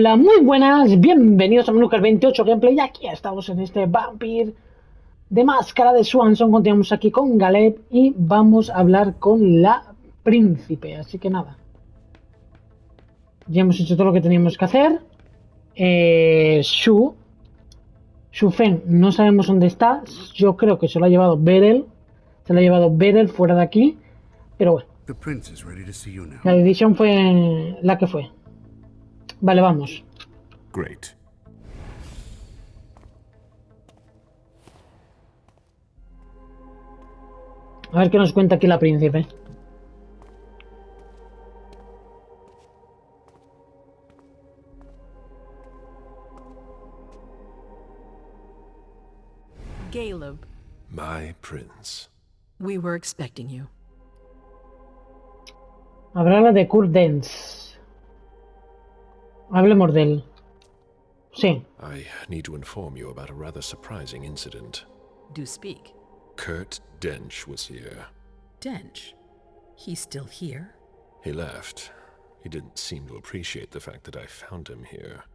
Hola, muy buenas, bienvenidos a Lucas 28 Gameplay. Aquí estamos en este vampir de Masquerade de Swansong. Continuamos aquí con Galeb y vamos a hablar con la príncipe. Así que nada, ya hemos hecho todo lo que teníamos que hacer. Fen, no sabemos dónde está. Yo creo que se lo ha llevado Berel. Se lo ha llevado Berel fuera de aquí. Pero bueno, la decisión fue la que fue. Vale, vamos. Great. A ver qué nos cuenta aquí la príncipe. Caleb. My prince. We were expecting you. Hablarle de Kurt Dance. Hablemos de él. Sí. I need to inform you about a rather surprising incident. Do speak. Kurt Dench was here. Dench? He's still here? He left. He didn't seem to appreciate the fact that I found him here.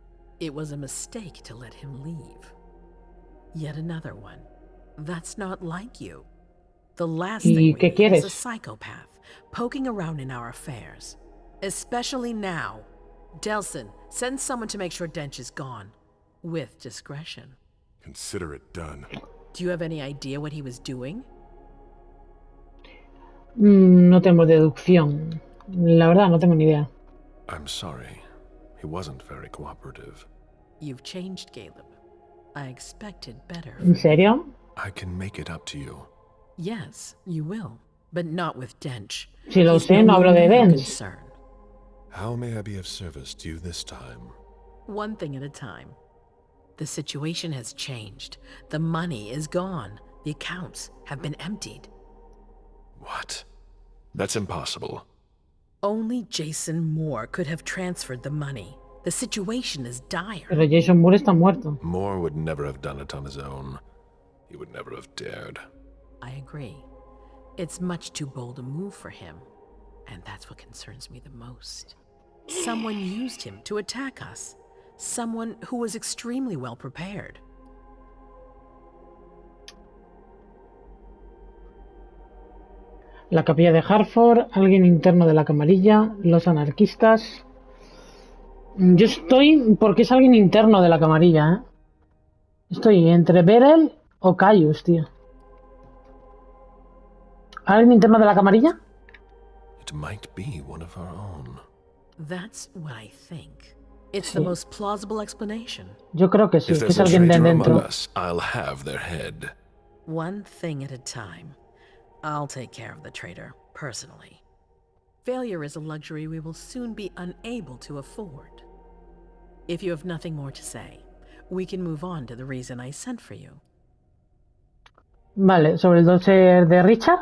It was a mistake to let him leave. Yet another one. That's not like you. The last thing we need is a psychopath poking around in our affairs. Especially now. Delson, send someone to make sure Dench is gone. With discretion. Consider it done. Do you have any idea what he was doing? No tengo deducción. La verdad, no tengo ni idea. I'm sorry. He wasn't very cooperative. You've changed, Caleb. I expected better. ¿En serio? I can make it up to you. Yes, you will. But not with Dench. Si lo sé, no hablo de Dench. How may I be of service to you this time? One thing at a time. The situation has changed. The money is gone. The accounts have been emptied. What? That's impossible. Only Jason Moore could have transferred the money. The situation is dire. Pero Jason Moore está muerto. Moore would never have done it on his own. He would never have dared. I agree. It's much too bold a move for him. And that's what concerns me the most. Someone used him to attack us. Someone who was extremely well prepared. La capilla de Hartford, alguien interno de la camarilla, los anarquistas. Yo estoy porque es alguien interno de la camarilla, ¿eh? Estoy entre Berel o Caius, tío. ¿Alguien interno de la camarilla? It might be one of our own. That's what I think. It's the most plausible explanation. Yo creo que sí, If que es there's a alguien de traitor among dentro. us, I'll have their head. One thing at a time. I'll take care of the traitor, personally. Failure is a luxury we will soon be unable to afford. If you have nothing more to say, we can move on to the reason I sent for you. Vale, sobre el dossier de Richard.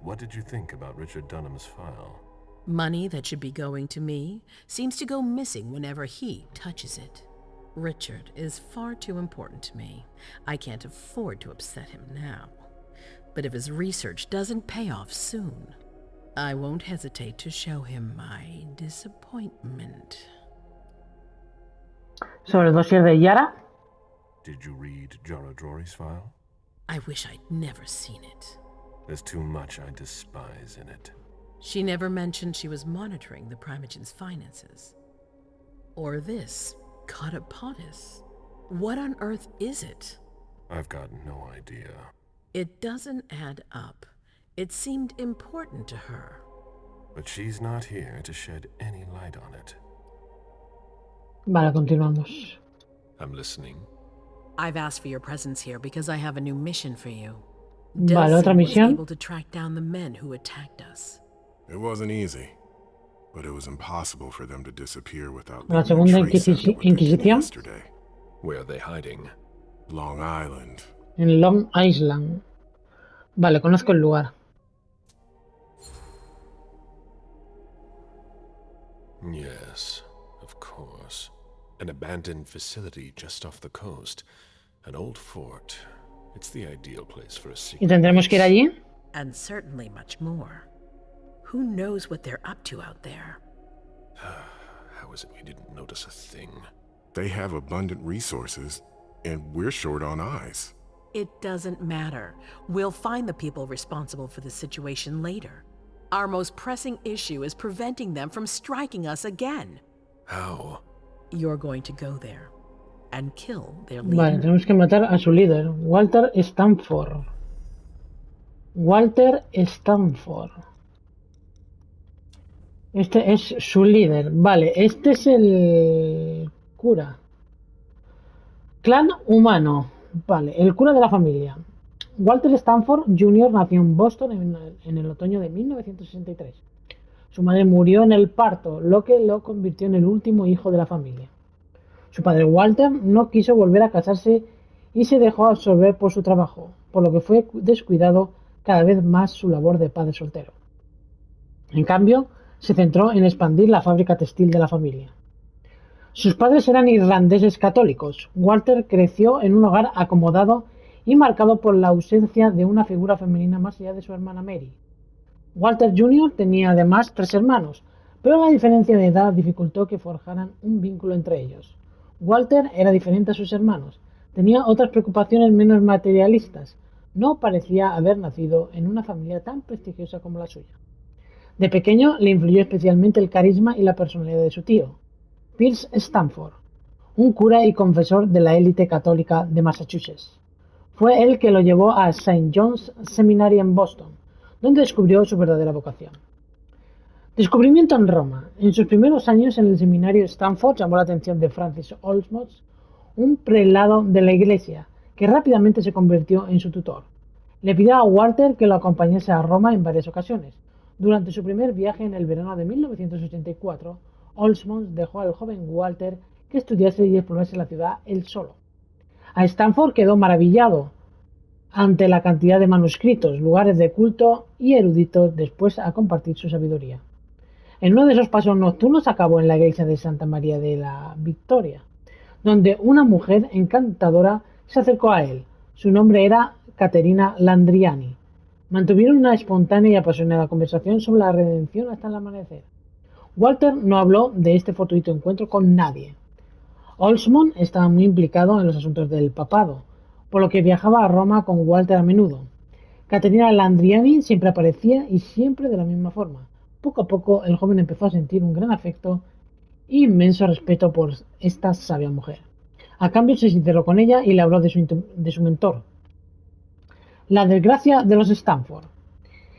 What did you think about Richard Dunham's file? Money that should be going to me seems to go missing whenever he touches it. Richard is far too important to me. I can't afford to upset him now. But if his research doesn't pay off soon, I won't hesitate to show him my disappointment. Sobre el dossier de Yara. Did you read Jara Drory's file? I wish I'd never seen it. There's too much I despise in it. She never mentioned she was monitoring the Primogen's finances. Or this, Catapotis. What on earth is it? I've got no idea. It doesn't add up. It seemed important to her. But she's not here to shed any light on it. Vale, continuamos. I'm listening. I've asked for your presence here because I have a new mission for you. Vale, otra Delson was misión. able to track down the men who attacked us. It wasn't easy, but it was impossible for them to disappear without La leaving segunda a trace after what they did Inquisición. yesterday. Where are they hiding? Long Island. En Long Island. Vale, conozco el lugar. Yes, of course. An abandoned facility just off the coast. An old fort. It's the ideal place for a secret. ¿Y tendremos que ir allí? And certainly much more. Who knows what they're up to out there? How is it we didn't notice a thing? They have abundant resources, and we're short on eyes. It doesn't matter. We'll find the people responsible for the situation later. Our most pressing issue is preventing them from striking us again. How? You're going to go there and kill their Vale, leader. tenemos que matar a su líder, Walter Stanford. Walter Stanford. Este es su líder. Vale, este es el cura. Clan humano. Vale, el cura de la familia. Walter Stanford Jr. nació en Boston en el otoño de 1963. Su madre murió en el parto, lo que lo convirtió en el último hijo de la familia. Su padre Walter no quiso volver a casarse y se dejó absorber por su trabajo, por lo que fue descuidado cada vez más su labor de padre soltero. En cambio, se centró en expandir la fábrica textil de la familia. Sus padres eran irlandeses católicos. Walter creció en un hogar acomodado y marcado por la ausencia de una figura femenina más allá de su hermana Mary. Walter Jr. tenía además 3 hermanos, pero la diferencia de edad dificultó que forjaran un vínculo entre ellos. Walter era diferente a sus hermanos, tenía otras preocupaciones menos materialistas, no parecía haber nacido en una familia tan prestigiosa como la suya. De pequeño le influyó especialmente el carisma y la personalidad de su tío, Pierce Stanford, un cura y confesor de la élite católica de Massachusetts. Fue él que lo llevó a St. John's Seminary en Boston, donde descubrió su verdadera vocación. Descubrimiento en Roma. En sus primeros años en el seminario, Stanford llamó la atención de Francis Olmos, un prelado de la iglesia, que rápidamente se convirtió en su tutor. Le pidió a Walter que lo acompañase a Roma en varias ocasiones. Durante su primer viaje en el verano de 1984, Olmos dejó al joven Walter que estudiase y explorase la ciudad él solo. A Stanford quedó maravillado ante la cantidad de manuscritos, lugares de culto y eruditos después a compartir su sabiduría. En uno de esos pasos nocturnos acabó en la iglesia de Santa María de la Victoria, donde una mujer encantadora se acercó a él. Su nombre era Caterina Landriani. Mantuvieron una espontánea y apasionada conversación sobre la redención hasta el amanecer. Walter no habló de este fortuito encuentro con nadie. Olmos estaba muy implicado en los asuntos del papado, por lo que viajaba a Roma con Walter a menudo. Caterina Landriani siempre aparecía y siempre de la misma forma. Poco a poco el joven empezó a sentir un gran afecto e inmenso respeto por esta sabia mujer. A cambio se sinceró con ella y le habló de su mentor. La desgracia de los Stanford.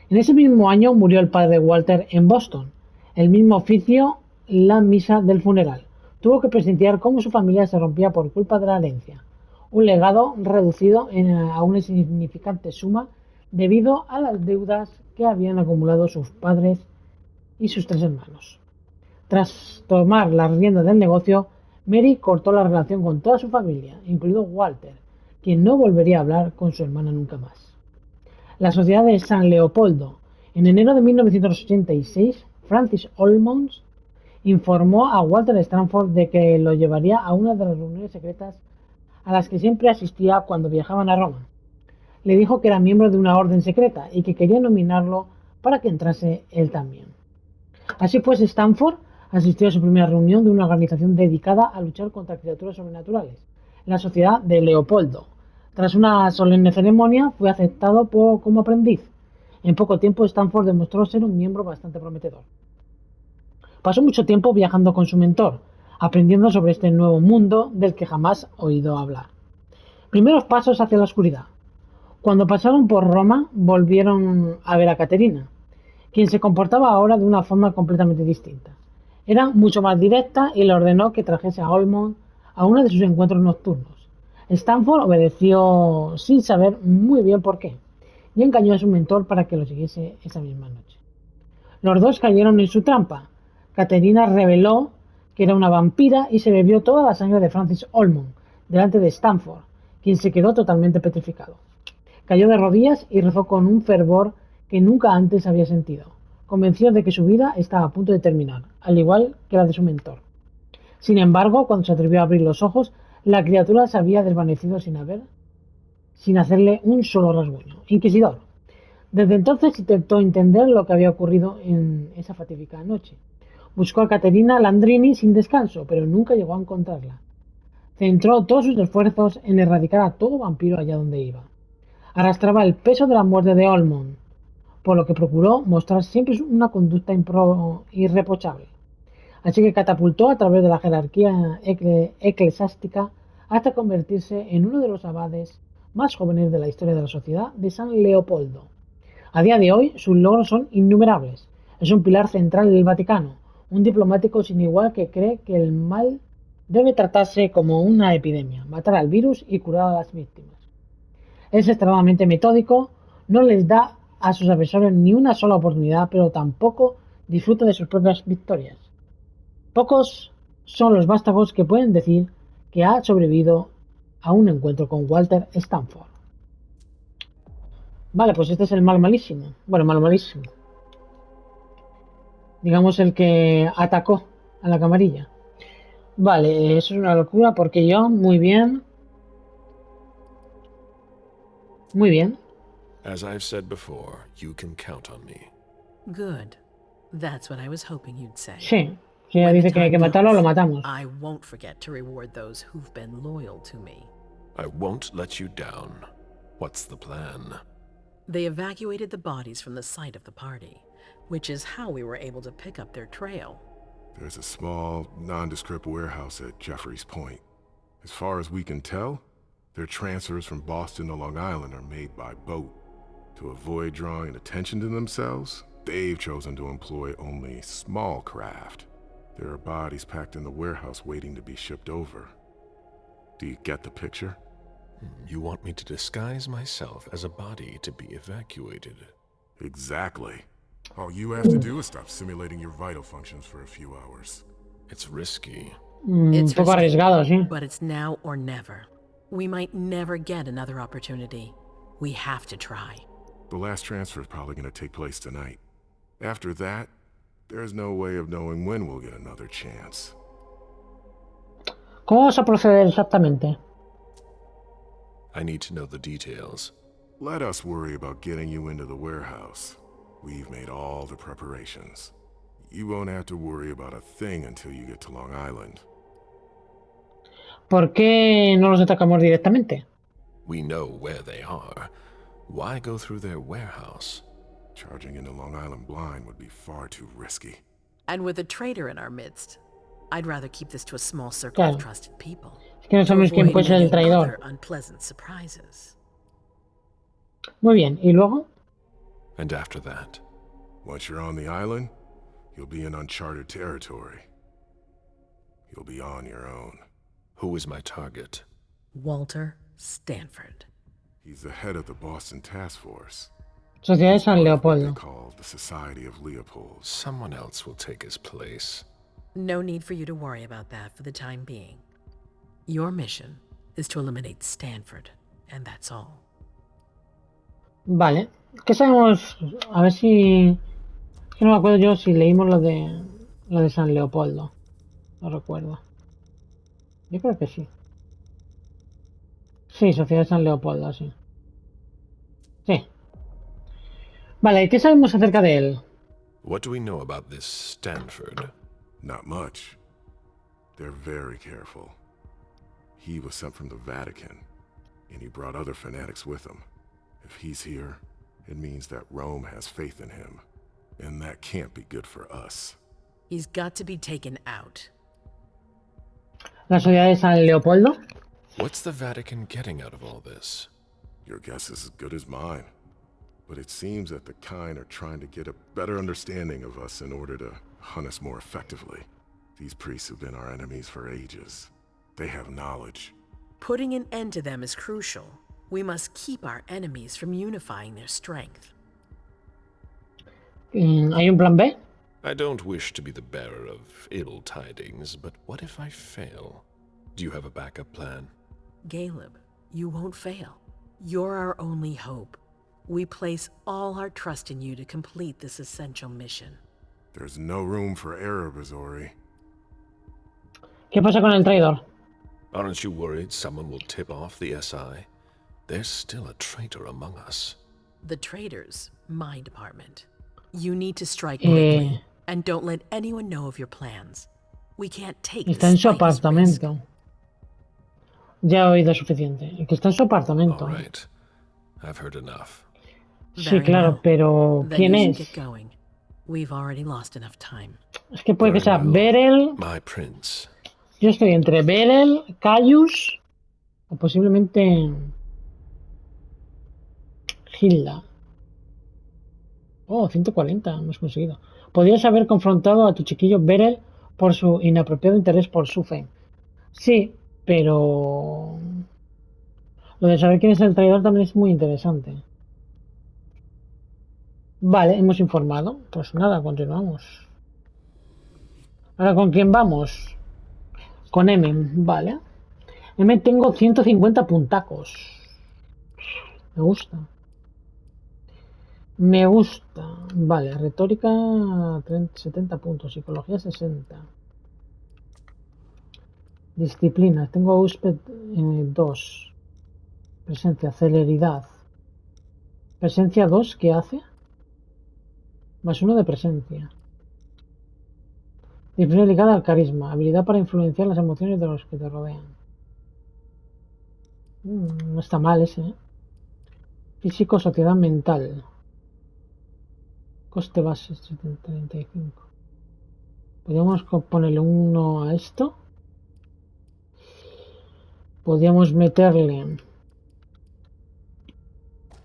En ese mismo año murió el padre de Walter en Boston. El mismo oficio, la misa del funeral. Tuvo que presenciar cómo su familia se rompía por culpa de la herencia. Un legado reducido a una insignificante suma debido a las deudas que habían acumulado sus padres y sus 3 hermanos. Tras tomar las riendas del negocio, Mary cortó la relación con toda su familia, incluido Walter, quien no volvería a hablar con su hermana nunca más. La sociedad de San Leopoldo. En enero de 1986, Francis Olmos informó a Walter Stanford de que lo llevaría a una de las reuniones secretas a las que siempre asistía cuando viajaban a Roma. Le dijo que era miembro de una orden secreta y que quería nominarlo para que entrase él también. Así pues, Stanford asistió a su primera reunión de una organización dedicada a luchar contra criaturas sobrenaturales, la Sociedad de Leopoldo. Tras una solemne ceremonia, fue aceptado como aprendiz. En poco tiempo, Stanford demostró ser un miembro bastante prometedor. Pasó mucho tiempo viajando con su mentor, aprendiendo sobre este nuevo mundo del que jamás ha oído hablar. Primeros pasos hacia la oscuridad. Cuando pasaron por Roma, volvieron a ver a Caterina, quien se comportaba ahora de una forma completamente distinta. Era mucho más directa y le ordenó que trajese a Olmos a uno de sus encuentros nocturnos. Stanford obedeció sin saber muy bien por qué, y engañó a su mentor para que lo siguiese esa misma noche. Los dos cayeron en su trampa. Caterina reveló que era una vampira y se bebió toda la sangre de Francis Olmos delante de Stanford, quien se quedó totalmente petrificado. Cayó de rodillas y rezó con un fervor que nunca antes había sentido, convencido de que su vida estaba a punto de terminar, al igual que la de su mentor. Sin embargo, cuando se atrevió a abrir los ojos, la criatura se había desvanecido sin hacerle un solo rasguño. Inquisidor. Desde entonces intentó entender lo que había ocurrido en esa fatídica noche. Buscó a Caterina Landrini sin descanso, pero nunca llegó a encontrarla. Centró todos sus esfuerzos en erradicar a todo vampiro allá donde iba. Arrastraba el peso de la muerte de Olmond, por lo que procuró mostrar siempre una conducta irreprochable. Así que catapultó a través de la jerarquía eclesiástica hasta convertirse en uno de los abades más jóvenes de la historia de la sociedad de San Leopoldo. A día de hoy, sus logros son innumerables. Es un pilar central del Vaticano, un diplomático sin igual que cree que el mal debe tratarse como una epidemia, matar al virus y curar a las víctimas. Es extremadamente metódico, no les da a sus adversarios ni una sola oportunidad, pero tampoco disfruta de sus propias victorias. Pocos son los vástagos que pueden decir que ha sobrevivido a un encuentro con Walter Stanford. Vale, pues este es el mal malísimo. Bueno, mal malísimo. Digamos el que atacó a la camarilla. Vale, eso es una locura porque yo, muy bien. Muy bien. As I've said before, you can count on me. Good. That's what I was hoping you'd say. Sí, si ella When the dice que hay que time matarlo, lo comes, matamos. I won't forget to reward those who've been loyal to me. I won't let you down. What's the plan? They evacuated the bodies from the site of the party, which is how we were able to pick up their trail. There's a small, nondescript warehouse at Jeffrey's Point. As far as we can tell, their transfers from Boston to Long Island are made by boat. To avoid drawing attention to themselves, they've chosen to employ only small craft. There are bodies packed in the warehouse waiting to be shipped over. Do you get the picture? You want me to disguise myself as a body to be evacuated? Exactly. All you have to do is stop simulating your vital functions for a few hours. It's risky. Un It's poco risky, arriesgado, sí. but it's now or never. We might never get another opportunity. We have to try. The last transfer is probably going to take place tonight. After that, there's no way of knowing when we'll get another chance. ¿Cómo vas a proceder exactamente? I need to know the details. Let us worry about getting you into the warehouse. We've made all the preparations. You won't have to worry about a thing until you get to Long Island. ¿Por qué no los atacamos directamente? We know where they are. Why go through their warehouse? Charging into Long Island blind would be far too risky. And with a traitor in our midst, I'd rather keep this to a small circle Claro. of trusted people. Es que no to sabemos quién avoid puede ser el many traidor. other unpleasant surprises. Muy bien, ¿y luego? And after that? Once you're on the island, you'll be in uncharted territory. You'll be on your own. Who is my target? Walter Stanford. He's the head of the Boston Task Force. Sociedad de He's San part of what they Leopoldo. call the Society of Leopold. Someone else will take his place. No need for you to worry about that for the time being. Your mission is to eliminate Stanford, and that's all. Vale. ¿Qué sabemos? A ver si... Es que no me acuerdo yo si leímos lo de San Leopoldo. No recuerdo. Yo creo que sí. Sí, Sociedad de San Leopoldo, sí. Sí. Vale, ¿qué sabemos acerca de él? What do we know about this Stanford? Not much. They're very careful. He was sent from the Vatican, and he brought other fanatics with him. If he's here, it means that Rome has faith in him, and that can't be good for us. He's got to be taken out. ¿La Sociedad de San Leopoldo? What's the Vatican getting out of all this? Your guess is as good as mine. But it seems that the kind are trying to get a better understanding of us in order to hunt us more effectively. These priests have been our enemies for ages. They have knowledge. Putting an end to them is crucial. We must keep our enemies from unifying their strength. ¿Hay un plan B? I don't wish to be the bearer of ill tidings, but what if I fail? Do you have a backup plan? Caleb, you won't fail. You're our only hope. We place all our trust in you to complete this essential mission. There's no room for error, Bazori. ¿Qué pasa con el traidor? Aren't you worried someone will tip off the SI? There's still a traitor among us. The traitors, my department. You need to strike quickly. And don't let anyone know of your plans. We can't take Está en su the slightest risk. apartamento. Ya he oído suficiente. Que está en su apartamento. All right. I've heard enough. Sí, Very claro, well. pero Then ¿quién you should es? get going. We've already lost enough time. Es que puede que Very sea well. Beryl. My prince. Yo estoy entre Beryl, Caius o posiblemente Hilda. Oh, 140 hemos conseguido. Podrías haber confrontado a tu chiquillo Beryl por su inapropiado interés por su fe. Sí, pero lo de saber quién es el traidor también es muy interesante. Vale, hemos informado. Pues nada, continuamos. Ahora, ¿con quién vamos? Con M, vale. M tengo 150 puntacos. Me gusta. Me gusta. Vale, retórica 70 puntos, psicología 60. Disciplinas, tengo USP 2. Presencia, celeridad. Presencia 2, ¿qué hace? Más 1 de presencia. Disciplina ligada al carisma, habilidad para influenciar las emociones de los que te rodean. No está mal ese, ¿eh? Físico, sociedad mental. Coste base 35. Podríamos ponerle 1 a esto. Podríamos meterle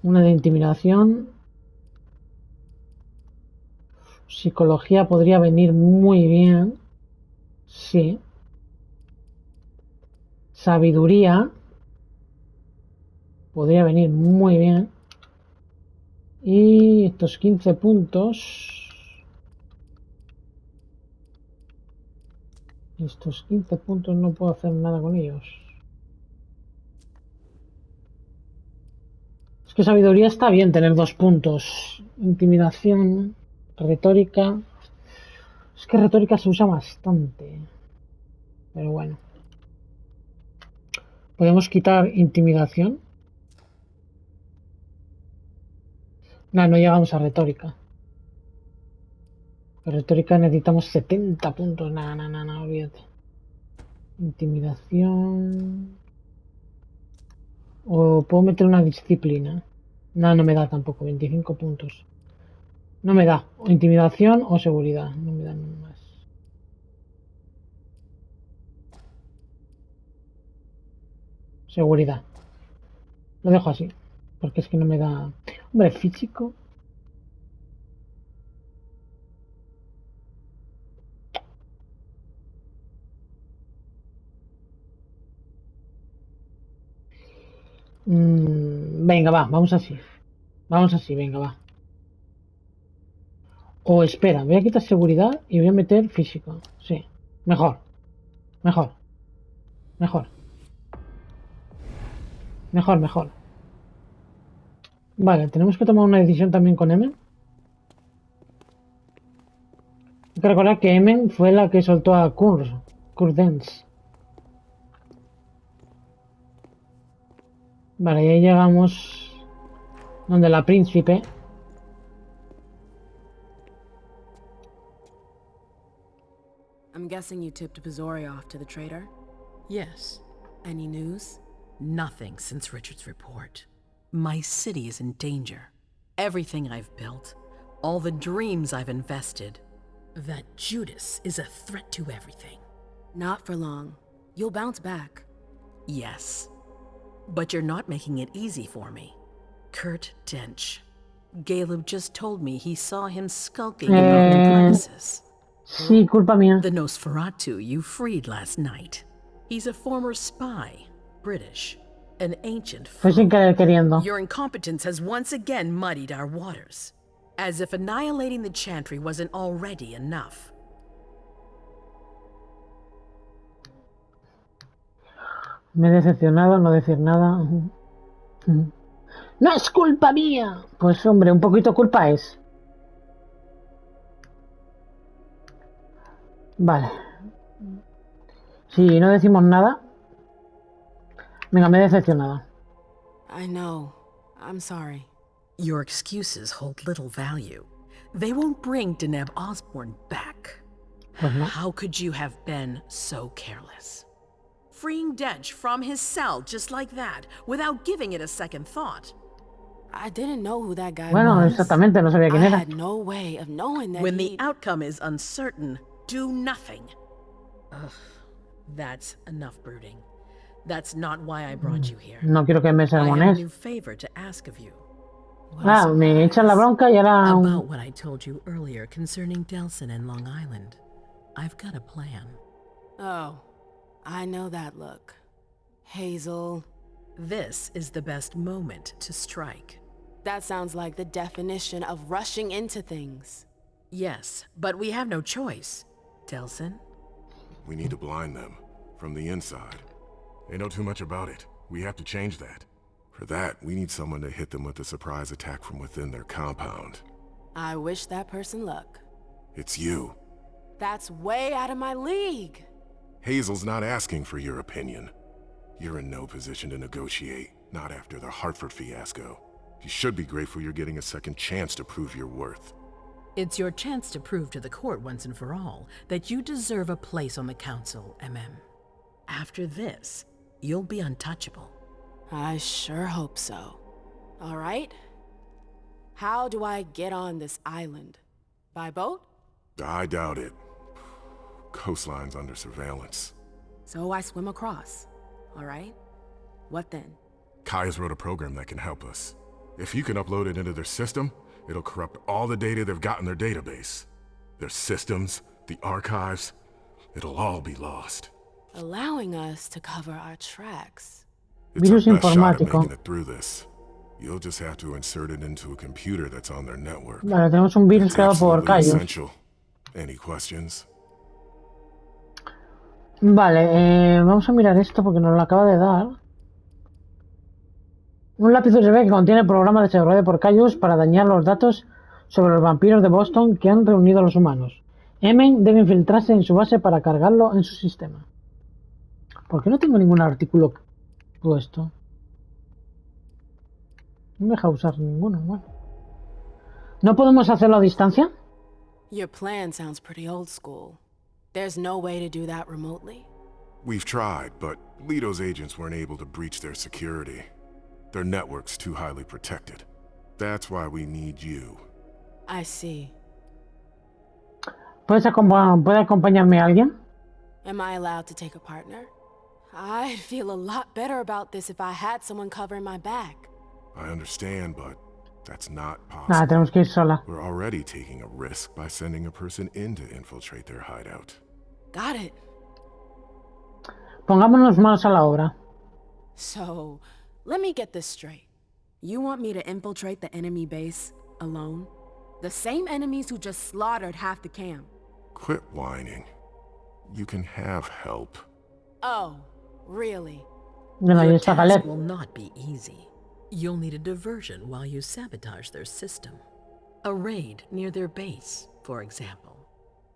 una de intimidación. Psicología podría venir muy bien. Sí. Sabiduría podría venir muy bien. Y estos 15 puntos. Estos 15 puntos no puedo hacer nada con ellos. Es que sabiduría está bien tener 2 puntos. Intimidación, retórica. Es que retórica se usa bastante. Pero bueno. Podemos quitar intimidación. No, no llegamos a retórica. En retórica necesitamos 70 puntos. Nada, olvídate. Intimidación. O puedo meter una disciplina. No me da tampoco. 25 puntos. No me da. O intimidación o seguridad. No me dan más. Seguridad. Lo dejo así. Porque es que no me da... Hombre, físico. Venga, va. Vamos así. Vamos así, venga, va. O espera, voy a quitar seguridad y voy a meter físico. Sí. Mejor. Mejor. Mejor. Mejor. Vale, tenemos que tomar una decisión también con M. Hay que recordar que M fue la que soltó a Dance. Vale, y ahí llegamos donde la príncipe. I'm guessing you tipped Pizori off to the traitor? Yes. Any news? Nothing since Richard's report. My city is in danger. Everything I've built, all the dreams I've invested. That Judas is a threat to everything. Not for long. You'll bounce back. Yes. But you're not making it easy for me. Kurt Dench. Caleb just told me he saw him skulking above the premises. Sí, culpa mía. The Nosferatu you freed last night. He's a former spy, British, an ancient Fue sin querer queriendo. Your incompetence has once again muddied our waters. As if annihilating the Chantry wasn't already enough. Me he decepcionado, no decir nada. ¡No es culpa mía! Pues hombre, un poquito culpa es. Vale. Si no decimos nada. Venga, me he decepcionado. I know. I'm sorry. Your excuses hold little value. They won't bring Deneb Osborne back. Pues no. How could you have been so careless? Freeing Dench from his cell just like that, without giving it a second thought. I didn't know who that guy Bueno, was. exactamente, no sabía quién I era. had no way of knowing that When the he'd- outcome is uncertain, do nothing. Ugh, that's enough brooding. That's not why I brought you here. No quiero que me I have a sermones. new favor to ask of you. Ah, me echan la bronca y ahora... About what I told you earlier concerning Delson and Long Island. I've got a plan. Oh, I know that look. Hazel. This is the best moment to strike. That sounds like the definition of rushing into things. Yes, but we have no choice. Delson? We need to blind them from the inside. They know too much about it. We have to change that. For that, we need someone to hit them with a surprise attack from within their compound. I wish that person luck. It's you. That's way out of my league. Hazel's not asking for your opinion. You're in no position to negotiate, not after the Hartford fiasco. You should be grateful you're getting a second chance to prove your worth. It's your chance to prove to the court once and for all that you deserve a place on the council, MM. After this, you'll be untouchable. I sure hope so. All right. How do I get on this island? By boat? I doubt it. Coastline's under surveillance. So I swim across. All right. What then? Kaya's wrote a program that can help us. If you can upload it into their system, it'll corrupt all the data they've got in their database. Their systems, the archives, it'll all be lost. Allowing us to cover our tracks. It's Virus our best shot at informático. making it through this. You'll just have to insert it into a computer that's on their network. Vale, tenemos un virus It's creado por absolutely Cayus. essential. Any questions? Vale, vamos a mirar esto porque nos lo acaba de dar. Un lápiz USB que contiene el programa desarrollado por Cayus para dañar los datos sobre los vampiros de Boston que han reunido a los humanos. Emen debe infiltrarse en su base para cargarlo en su sistema. ¿Por qué no tengo ningún artículo puesto? No me deja usar ninguno, bueno. ¿No podemos hacerlo a distancia? Your plan sounds pretty old school. There's no way to do that remotely. We've tried, but Leto's agents weren't able to breach their security. Their network's too highly protected. That's why we need you. I see. ¿Puede acompañarme alguien? Am I allowed to take a partner? I'd feel a lot better about this if I had someone covering my back. I understand, but that's not Nada, possible. tenemos que ir sola. We're already taking a risk by sending a person in to infiltrate their hideout. Got it. Pongámonos manos a la obra. So, let me get this straight. You want me to infiltrate the enemy base alone? The same enemies who just slaughtered half the camp. Quit whining. You can have help. Oh, really? Bueno, ahí Your está task Galet. will not be easy. You'll need a diversion while you sabotage their system. A raid near their base, for example.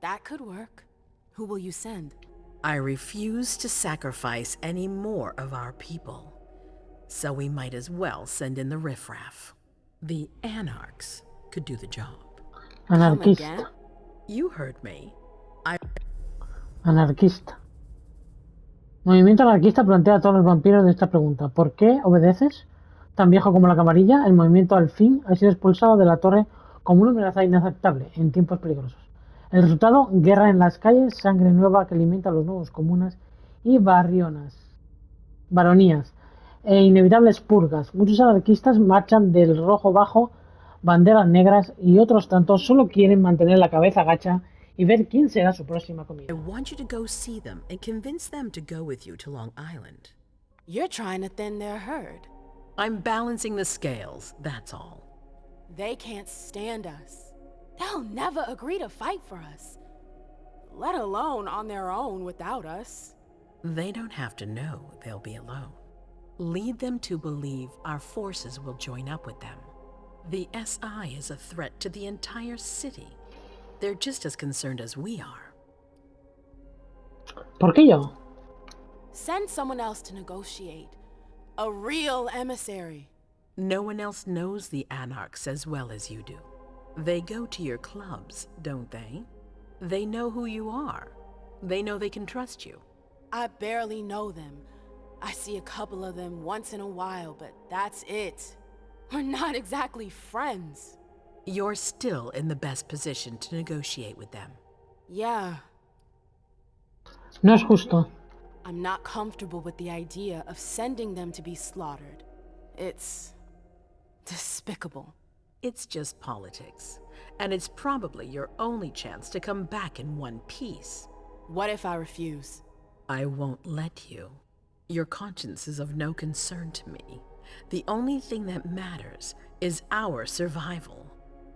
That could work. Who will you send? I refuse to sacrifice any more of our people. So we might as well send in the riffraff. The anarchs could do the job. Come Anarquista. again? You heard me. Anarquista. Movimiento anarquista plantea a todos los vampiros de esta pregunta. ¿Por qué obedeces? Tan viejo como la camarilla, el movimiento al fin ha sido expulsado de la torre como una amenaza inaceptable en tiempos peligrosos. El resultado, guerra en las calles, sangre nueva que alimenta a los nuevos comunas y baronías, e inevitables purgas. Muchos anarquistas marchan del rojo bajo banderas negras y otros tantos solo quieren mantener la cabeza gacha y ver quién será su próxima I comida. want you to go see them and convince them to go with you to Long Island. You're trying to thin their herd. I'm balancing the scales, that's all. They can't stand us. They'll never agree to fight for us. Let alone on their own without us. They don't have to know they'll be alone. Lead them to believe our forces will join up with them. The SI is a threat to the entire city. They're just as concerned as we are. ¿Por qué yo? Send someone else to negotiate. A real emissary. No one else knows the anarchs as well as you do. They go to your clubs, don't they? They know who you are. They know they can trust you. I barely know them. I see a couple of them once in a while, but that's it. We're not exactly friends. You're still in the best position to negotiate with them. Yeah. No es justo. I'm not comfortable with the idea of sending them to be slaughtered. It's despicable. It's just politics, and it's probably your only chance to come back in one piece. What if I refuse? I won't let you. Your conscience is of no concern to me. The only thing that matters is our survival.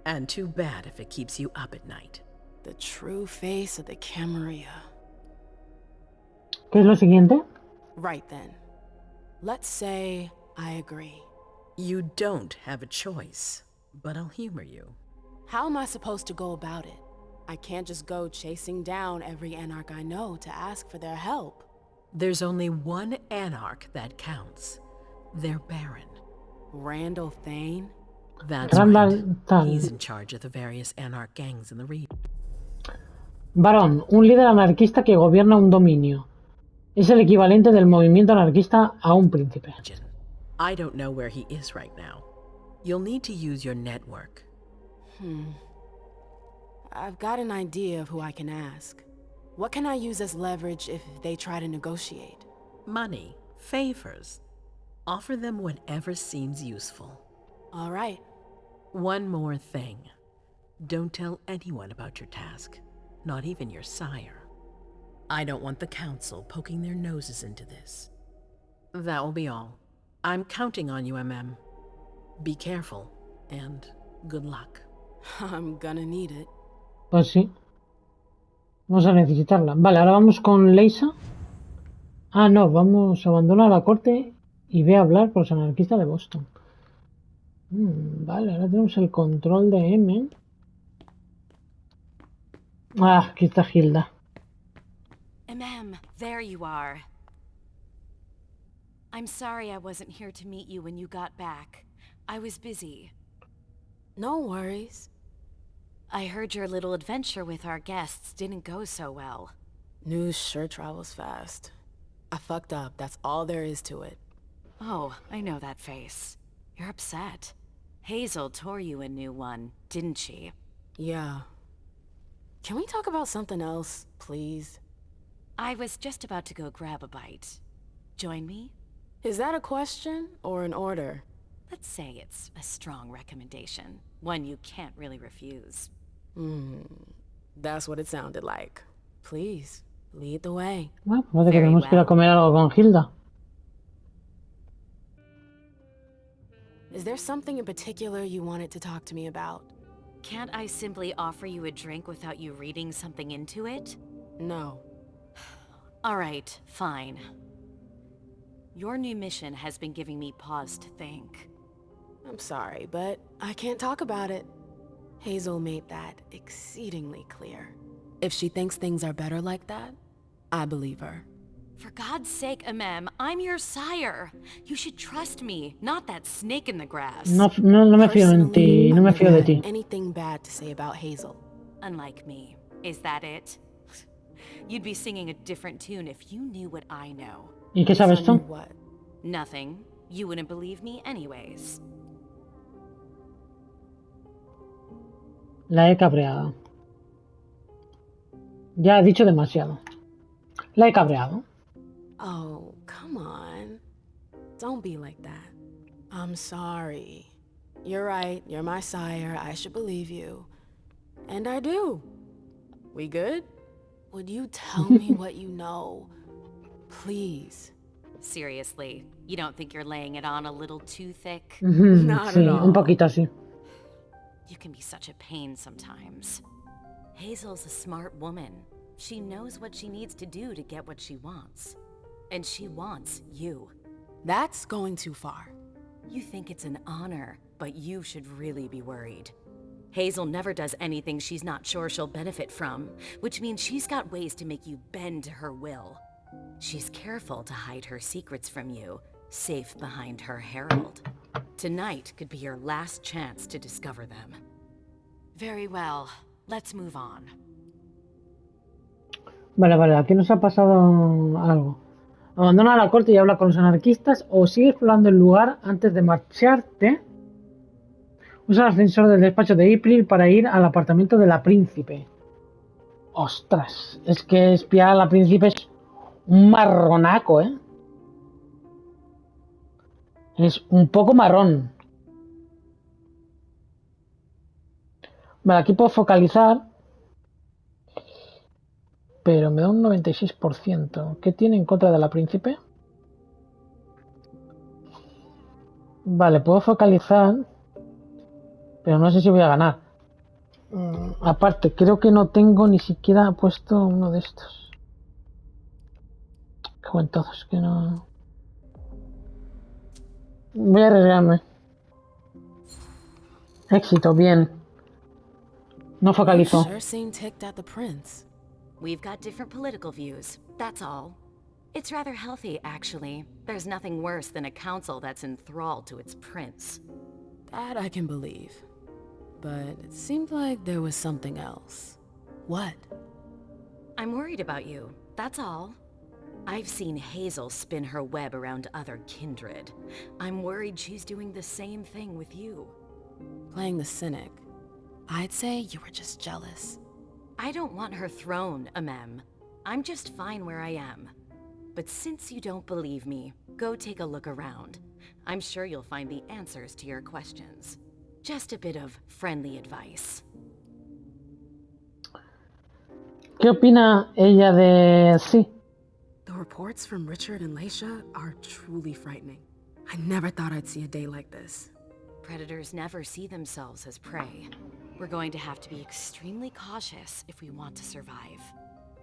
And too bad if it keeps you up at night. The true face of the Camarilla. ¿Qué es lo siguiente? Right then. Let's say I agree. You don't have a choice, but I'll humor you. How am I supposed to go about it? I can't just go chasing down every anarch I know to ask for their help. There's only one anarch that counts. Their Baron. Randall Thane? That's Randall right. Thane. He's in charge of the various anarch gangs in the region. Varón, un líder anarquista que gobierna un dominio. Es el equivalente del movimiento anarquista a un príncipe. I don't know where he is right now. You'll need to use your network. I've got an idea of who I can ask. What can I use as leverage if they try to negotiate? Money, favors. Offer them whatever seems useful. All right. One more thing. Don't tell anyone about your task, not even your sire. I don't want the council poking their noses into this. That will be all. I'm counting on you, MM. Be careful, and good luck. I'm gonna need it. Pues sí. Vamos a necesitarla. Vale, ahora vamos con Leisa. Ah, no, vamos a abandonar la corte y ve a hablar con los anarquistas de Boston. Vale, ahora tenemos el control de M. Ah, aquí está Hilda. There you are. I'm sorry I wasn't here to meet you when you got back. I was busy. No worries. I heard your little adventure with our guests didn't go so well. News sure travels fast. I fucked up, that's all there is to it. Oh, I know that face. You're upset. Hazel tore you a new one, didn't she? Yeah. Can we talk about something else, please? I was just about to go grab a bite. Join me? Is that a question or an order? Let's say it's a strong recommendation. One you can't really refuse. That's what it sounded like. Please, lead the way. Bueno, parece que Very tenemos que ir a well. comer algo con Hilda. Is there something in particular you wanted to talk to me about? Can't I simply offer you a drink without you reading something into it? No. All right, fine. Your new mission has been giving me pause to think. I'm sorry, but I can't talk about it. Hazel made that exceedingly clear. If she thinks things are better like that, I believe her. For God's sake, Amem, I'm your sire. You should trust me, not that snake in the grass. No me fío en ti, Personally, no me I've fío de never ti. had anything bad to say about Hazel. Unlike me. Is that it? You'd be singing a different tune if you knew what I know. ¿Y qué sabes So tú? what? Nothing. You wouldn't believe me anyways. La he cabreado. Ya he dicho demasiado. La he cabreado. Oh, come on. Don't be like that. I'm sorry. You're right, you're my sire, I should believe you. And I do. We good? Would you tell me what you know? Please. Seriously, you don't think you're laying it on a little too thick? Not Sí, at all. un poquito así. You can be such a pain sometimes. Hazel's a smart woman. She knows what she needs to do to get what she wants. And she wants you. That's going too far. You think it's an honor, but you should really be worried. Hazel never does anything she's not sure she'll benefit from, which means she's got ways to make you bend to her will. She's careful to hide her secrets from you, safe behind her herald. Tonight could be your last chance to discover them. Very well. Let's move on. Vale, aquí nos ha pasado algo. Abandona la corte y habla con los anarquistas o sigue explorando el lugar antes de marcharte. Usa el ascensor del despacho de April para ir al apartamento de la príncipe. Ostras, es que espiar a la príncipe es un marronaco, ¿eh? Es un poco marrón. Vale, aquí puedo focalizar. Pero me da un 96%. ¿Qué tiene en contra de la príncipe? Vale, puedo focalizar. Pero no sé si voy a ganar. Aparte, creo que no tengo ni siquiera puesto uno de estos. Cago en todos, que no... Voy a arriesgarme. Éxito, bien. No focalizo. Sure seem ticked at the prince. We've got different political views, that's all. It's rather healthy, actually. There's nothing worse than a council that's enthralled to its prince. That I can believe. But it seemed like there was something else. What? I'm worried about you, that's all. I've seen Hazel spin her web around other kindred. I'm worried she's doing the same thing with you. Playing the cynic. I'd say you were just jealous. I don't want her throne, Amem. I'm just fine where I am. But since you don't believe me, go take a look around. I'm sure you'll find the answers to your questions. Just a bit of friendly advice. ¿Qué opina ella de sí? The reports from Richard and Leisha are truly frightening. I never thought I'd see a day like this. Predators never see themselves as prey. We're going to have to be extremely cautious if we want to survive.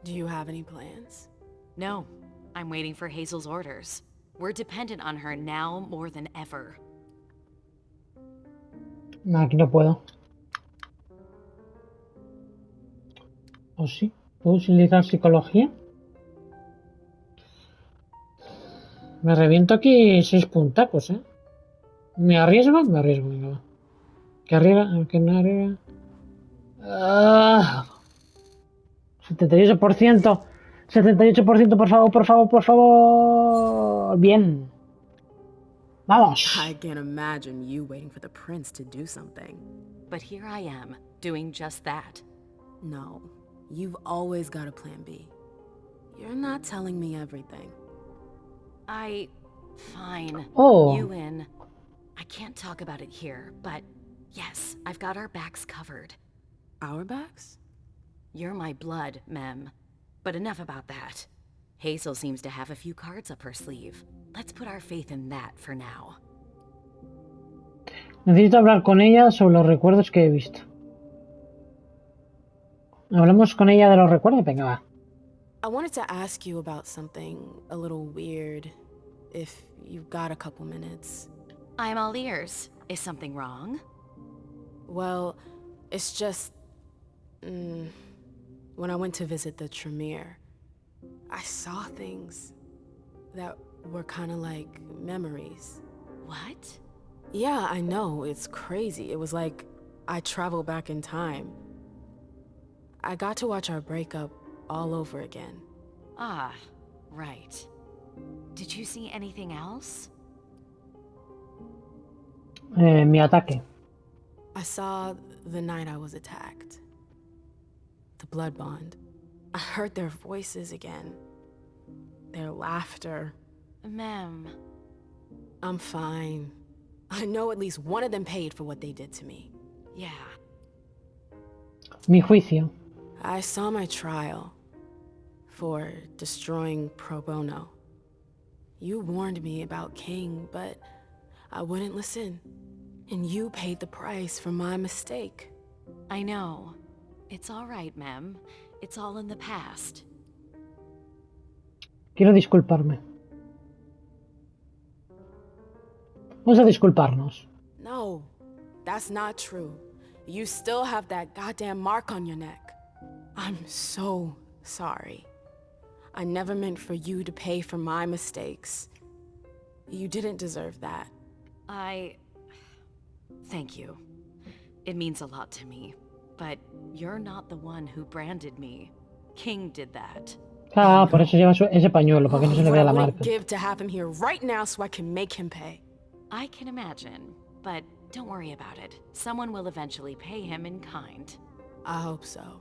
Do you have any plans? No, I'm waiting for Hazel's orders. We're dependent on her now more than ever. No, aquí no puedo. ¿O sí? ¿Puedo utilizar psicología? Me reviento aquí 6 puntacos, ¿eh? ¿Me arriesgo? Me arriesgo, venga, va. ¿Que arriba? ¿Que no arriba? ¡Ah! 78%. 78%, por favor, por favor, por favor. Bien. Vamos. I can't imagine you waiting for the prince to do something. But here I am, doing just that. No, you've always got a plan B. You're not telling me everything. Fine. Oh. You win. I can't talk about it here, but yes, I've got our backs covered. Our backs? You're my blood, Mem. But enough about that. Hazel seems to have a few cards up her sleeve. Let's put our faith in that for now. Necesito hablar con ella sobre los recuerdos que he visto. ¿Hablamos con ella de los recuerdos? Venga, va. I wanted to ask you about something a little weird, if you've got a couple minutes. I'm all ears. Is something wrong? Well, it's just... when I went to visit the Tremere, I saw things that were kind of like memories. What? Yeah, I know, it's crazy. It was like I traveled back in time. I got to watch our breakup all over again. Ah, right. Did you see anything else? Mi ataque. I saw the night I was attacked. The blood bond. I heard their voices again. Their laughter. Mem. I'm fine. I know at least one of them paid for what they did to me. Yeah. Mi juicio. I saw my trial for destroying pro bono. You warned me about King, but I wouldn't listen. And you paid the price for my mistake. I know. It's all right, Mem. It's all in the past. Quiero disculparme. Vamos a disculparnos. No, that's not true. You still have that goddamn mark on your neck. I'm so sorry. I never meant for you to pay for my mistakes. You didn't deserve that. Thank you. It means a lot to me. But you're not the one who branded me. King did that. Ah, por eso lleva ese pañuelo, para que no se le What vea I la wouldn't marca. give to have him here right now so I can make him pay. I can imagine, but don't worry about it. Someone will eventually pay him in kind. I hope so.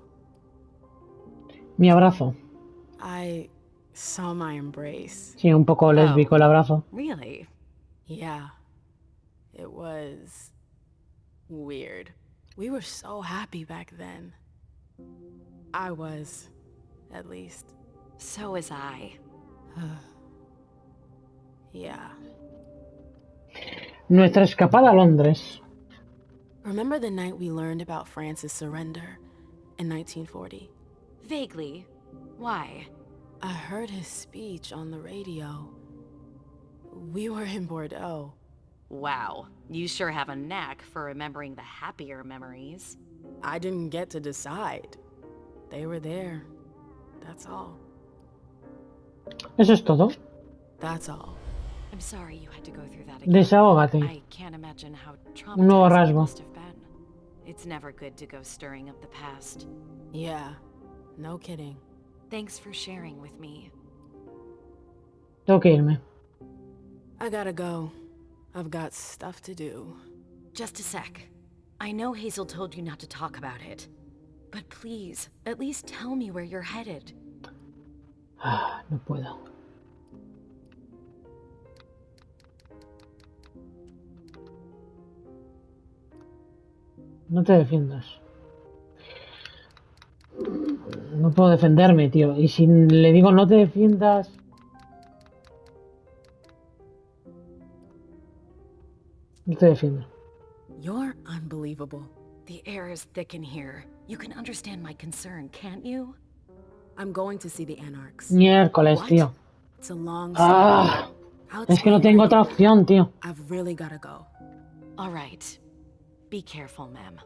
Mi abrazo. I saw my embrace. Sí, un poco lésbico el abrazo. Really? Yeah. It was weird. We were so happy back then. I was, at least. So was I. Yeah. Nuestra escapada a Londres. Remember the night we learned about France's surrender in 1940? Vaguely. Why? I heard his speech on the radio. We were in Bordeaux. Wow, you sure have a knack for remembering the happier memories. I didn't get to decide. They were there. That's all. Eso es todo. That's all. I'm sorry you had to go through that again. Desahógate. I can't imagine how Un nuevo traumatizing it rasgo. must have been. It's never good to go stirring up the past. Yeah, no kidding. Thanks for sharing with me. Tengo que irme. I gotta go. I've got stuff to do. Just a sec. I know Hazel told you not to talk about it. But please, at least tell me where you're headed. Ah, no puedo. No te defiendas. No puedo defenderme, tío. Y si le digo no te defiendas... No te defiendo. You're unbelievable. The air is thick in here. You can understand my concern, can't you? I'm going to see the Anarchs. Miércoles, What? tío. It's a long story. Ah, I'll es que no explain tengo when I otra get there. opción, tío. I've really gotta go. All right. Be careful, ma'am.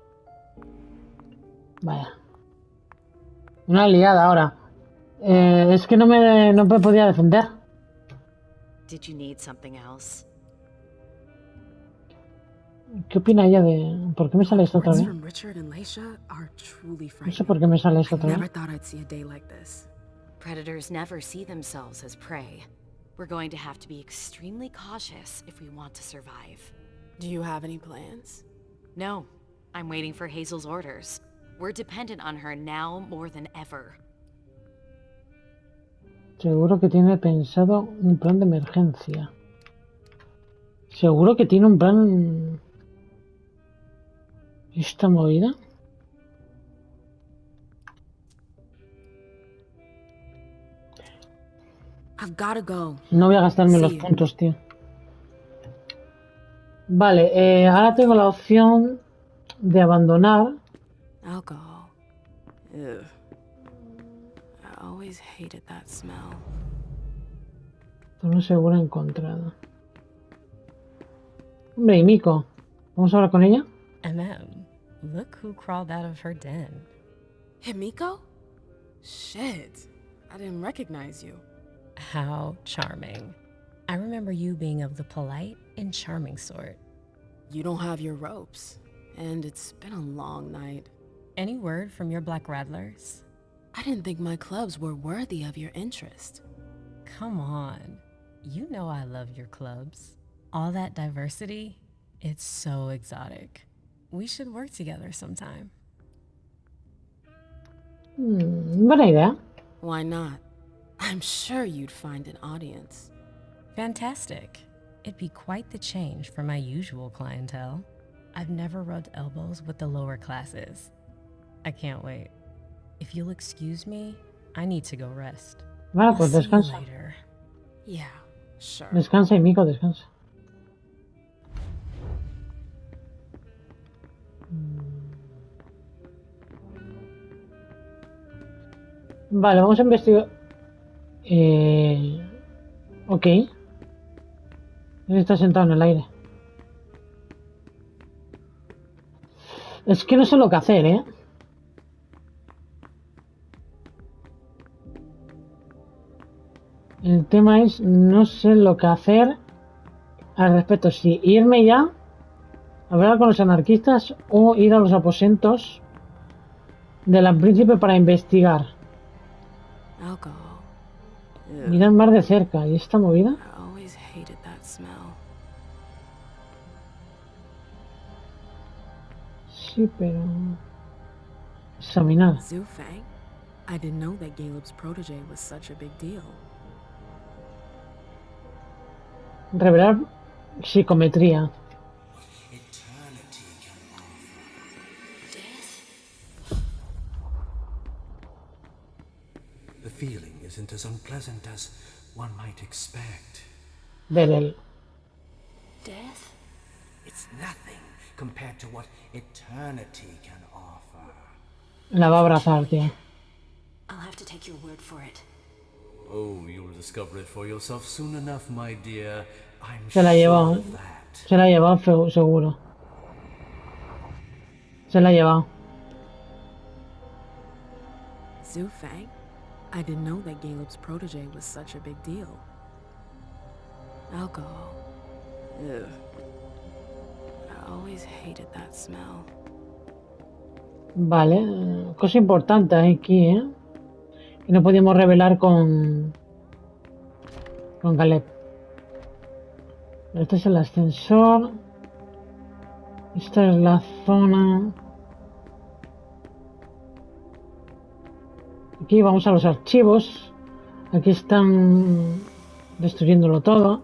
Vaya. Una liada ahora. Es que no me podía defender. Did you need something else? ¿Qué opina ella de...? ¿Por qué me sale esto otra Reports vez? from Richard and Leisha are truly No sé frightening. por qué me sale I esto otra never vez. thought I'd see a day like this. Predators never see themselves as prey. We're going to have to be extremely cautious if we want to survive. Do you have any plans? No, I'm waiting for Hazel's orders. We're dependent on her now more than ever. Seguro que tiene pensado un plan de emergencia. Seguro que tiene un plan... ¿Esta movida? I've gotta go. No voy a gastarme Sí. los puntos, tío. Vale, ahora tengo la opción de abandonar. Alcohol. Ugh. I always hated that smell. Zona segura encontrada. Hombre, y Miko. ¿Vamos a hablar con ella? Look who crawled out of her den. Himiko? Shit. I didn't recognize you. How charming. I remember you being of the polite and charming sort. You don't have your ropes. And it's been a long night. Any word from your black rattlers? I didn't think my clubs were worthy of your interest. Come on. You know I love your clubs. All that diversity, it's so exotic. We should work together sometime. Buena idea. Why not? I'm sure you'd find an audience. Fantastic. It'd be quite the change from my usual clientele. I've never rubbed elbows with the lower classes. I can't wait. If you'll excuse me, I need to go rest. Vale, I'll pues see you descansa. later. Yeah, sure. Descansa y Miko, descansa. Vale, vamos a investigar. Ok. Él está sentado en el aire. Es que no sé lo que hacer, ¿eh? El tema es, no sé lo que hacer al respecto. Si irme ya, hablar con los anarquistas o ir a los aposentos de la príncipe para investigar. Alcohol. Ew. Mirar más de cerca. ¿Y esta movida? I always hated that smell. Sí, pero... examinar. Zufang? I didn't know that Caleb's protege was such a big deal. Revelar psicometría. The feeling isn't as unpleasant as one might expect. Ver el... Death? It's nothing compared to what eternity can offer. La va a abrazar, tío. I'll have to take your word for it. Oh, you'll discover it for yourself soon enough, my dear. I'm Se la sure llevó. of that. Se la ha llevado seguro. Se la ha llevado. Zufang? I didn't know that Caleb's protege was such a big deal. Alcohol. Ugh. I always hated that smell. Vale. Cosa importante aquí, ¿eh? Que no podíamos revelar con Caleb. Este es el ascensor. Esta es la zona. Aquí vamos a los archivos. Aquí están destruyéndolo todo.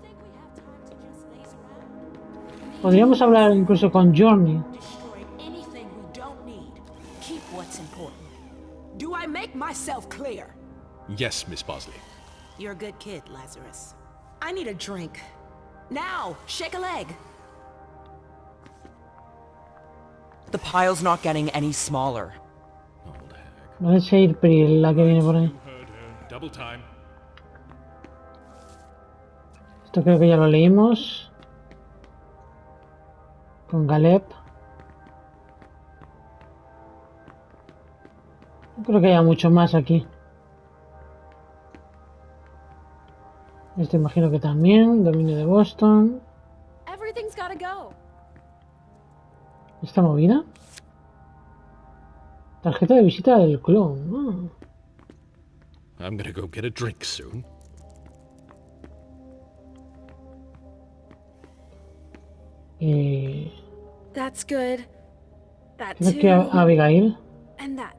Podríamos hablar incluso con Journey. Destroy anything we don't need. Keep what's important. Do I make myself clear? Yes, Miss Bosley. You're a good kid, Lazarus. I need a drink. Now! Shake a leg! The pile's not getting any smaller. Old hag. No es April la que viene por ahí. Heard her. Double time. Esto creo que ya lo leímos. Con Caleb. No creo que haya mucho más aquí. Esto imagino que también. Dominio de Boston. Everything's gotta go. ¿Esta movida? Tarjeta de visita del clon. I'm gonna go get a drink soon. Y That's good. That creo too. que Abigail. And that.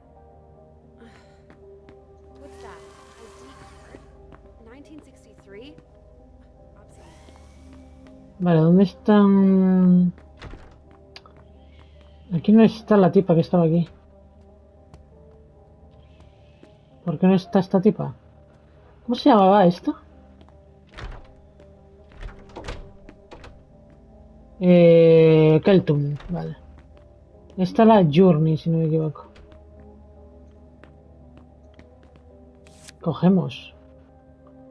What's that? ID card? 1963? Vale, ¿dónde están? Aquí no está la tipa que estaba aquí. ¿Por qué no está esta tipa? ¿Cómo se llamaba esta? Keltum, vale. Esta es la Journey, si no me equivoco. Cogemos.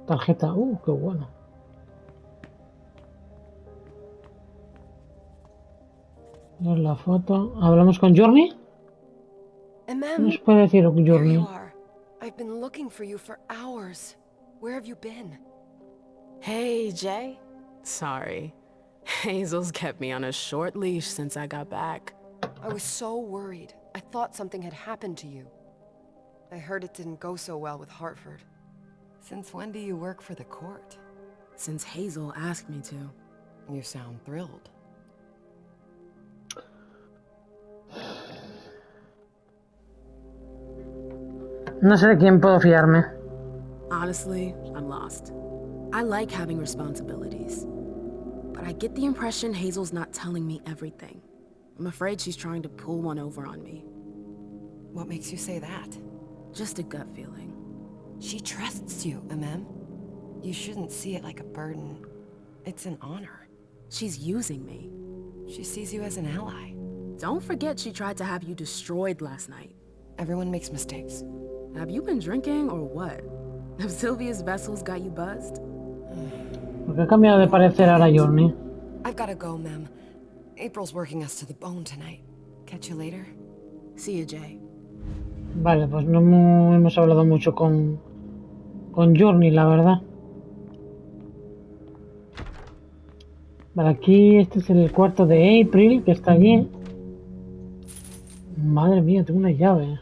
Tarjeta. Qué bueno. Ver la foto. ¿Hablamos con Journey? ¿Qué nos puede decir Journey? I've been looking for you for hours. Where have you been? Hey, Jay. Sorry. Hazel's kept me on a short leash since I got back. I was so worried. I thought something had happened to you. I heard it didn't go so well with Hartford. Since when do you work for the court? Since Hazel asked me to. You sound thrilled. No sé de quién puedo fiarme. Honestly, I'm lost. I like having responsibilities. But I get the impression Hazel's not telling me everything. I'm afraid she's trying to pull one over on me. What makes you say that? Just a gut feeling. She trusts you, Amem. You shouldn't see it like a burden. It's an honor. She's using me. She sees you as an ally. Don't forget she tried to have you destroyed last night. Everyone makes mistakes. Have you been drinking or what? Have Sylvia's vessels got you buzzed? ¿Por qué ha cambiado de parecer ahora Journey? I've gotta go, Mem. April's working us to the bone tonight. Catch you later. See you, Jay. Vale, pues no hemos hablado mucho con Journey, la verdad. Vale, aquí este es el cuarto de April, que está aquí. Madre mía, tengo una llave.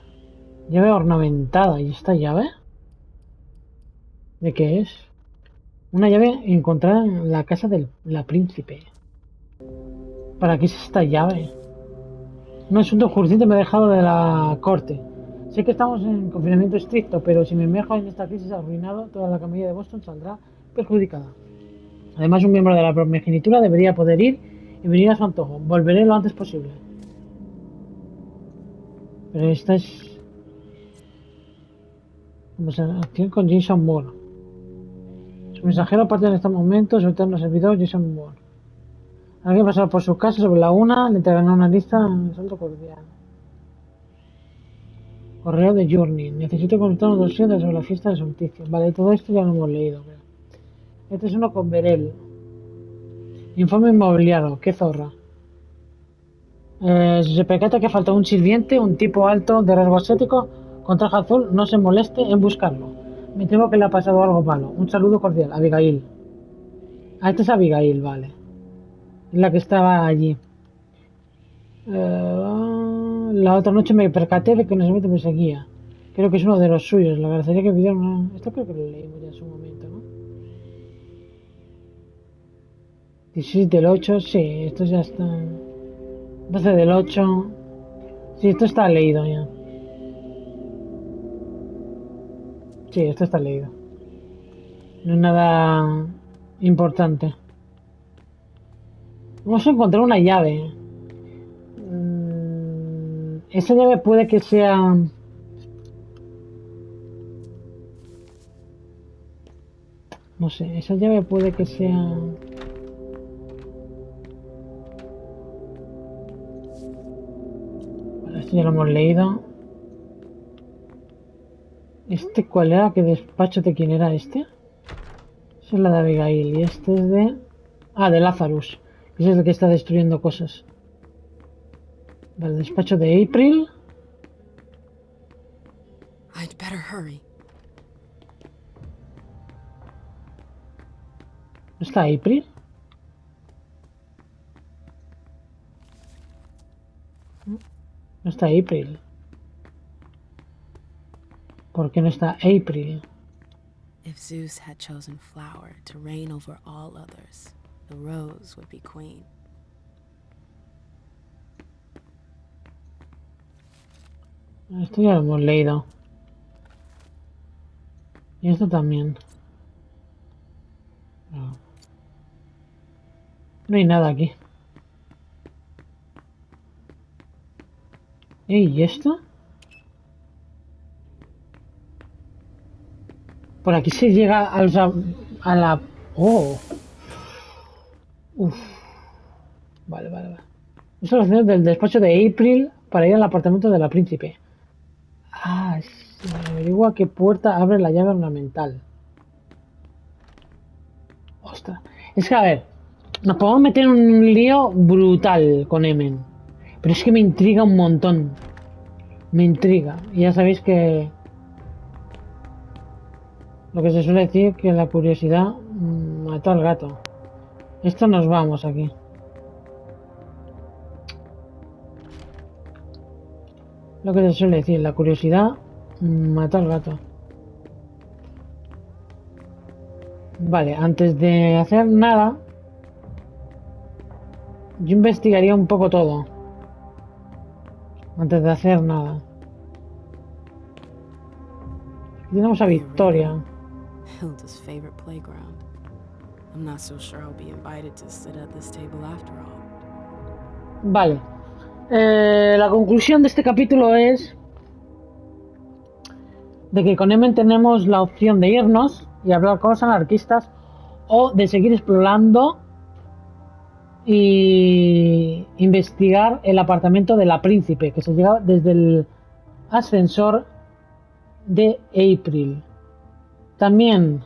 Llave ornamentada. ¿Y esta llave? ¿De qué es? Una llave encontrada en la casa de la príncipe. ¿Para qué es esta llave? Un asunto urgente me ha dejado de la corte. Sé que estamos en confinamiento estricto, pero si me emerjo en esta crisis arruinado, toda la Camarilla de Boston saldrá perjudicada. Además, un miembro de la primogenitura debería poder ir y venir a su antojo. Volveré lo antes posible. Pero esta es... Conversación con Jason Moore. Su mensajero parte en este momento, su eterno servidor Jason Moore. Alguien pasará por su casa sobre la 1, le entregará una lista en salto cordial. Correo de Journey. Necesito consultar un dossier sobre la fiesta de solsticio. Vale, todo esto ya lo hemos leído. Creo. Este es uno con Berel. Informe inmobiliario. Qué zorra. Si se percata que falta un sirviente, un tipo alto de rasgo asiático con traje azul, no se moleste en buscarlo. Me temo que le ha pasado algo malo. Un saludo cordial. Abigail. Ah, esta es Abigail, vale. Es la que estaba allí. La otra noche me percaté de que un sirviente me seguía. Creo que es uno de los suyos. Le agradecería que pidiera una... Esto creo que lo leímos ya en su momento, ¿no? 16 del 8, sí, esto ya está. 12 del 8. Sí, esto está leído ya. Sí, esto está leído. No es nada importante. Vamos a encontrar una llave. Esa llave puede que sea... No sé, esa llave puede que sea... Vale, esto ya lo hemos leído. ¿Este cuál era? ¿Qué despacho de quién era este? Esa es la de Abigail y este es de... Ah, de Lazarus. Ese es el que está destruyendo cosas. Vale, despacho de April. I'd better hurry. ¿No está April? No está April. ¿Por qué no está April? If Zeus had chosen flower to reign over all others, the rose would be queen. Esto ya lo hemos leído. Y esto también. No. No hay nada aquí. ¿Y esto? Por aquí se llega a la... ¡Oh! Uf. Vale. Es la opción del despacho de April para ir al apartamento de la príncipe. Ah, se averigua qué puerta abre la llave ornamental. Ostras. Es que, a ver, nos podemos meter en un lío brutal con Emen. Pero es que me intriga un montón. Me intriga. Y ya sabéis que... Lo que se suele decir que la curiosidad mató al gato. Esto nos vamos aquí. Lo que se suele decir, la curiosidad mató al gato. Vale, antes de hacer nada, yo investigaría un poco todo. Antes de hacer nada. Aquí tenemos a Victoria. Hilda's favorite playground. I'm not so sure I'll be invited to sit at this table after all. Vale. La conclusión de este capítulo es de que con Emen tenemos la opción de irnos y hablar con los anarquistas o de seguir explorando y investigar el apartamento de la príncipe que se llega desde el ascensor de April. También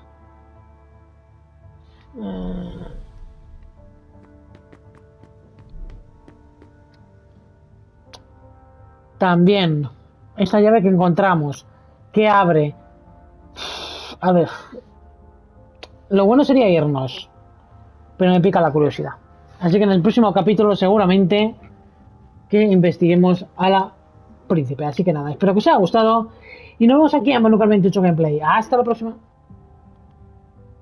esa llave que encontramos que abre, a ver, lo bueno sería irnos, pero me pica la curiosidad, así que en el próximo capítulo seguramente que investiguemos a la príncipe. Así que nada, espero que os haya gustado y nos vemos aquí en Manual 28 Gameplay. Hasta la próxima.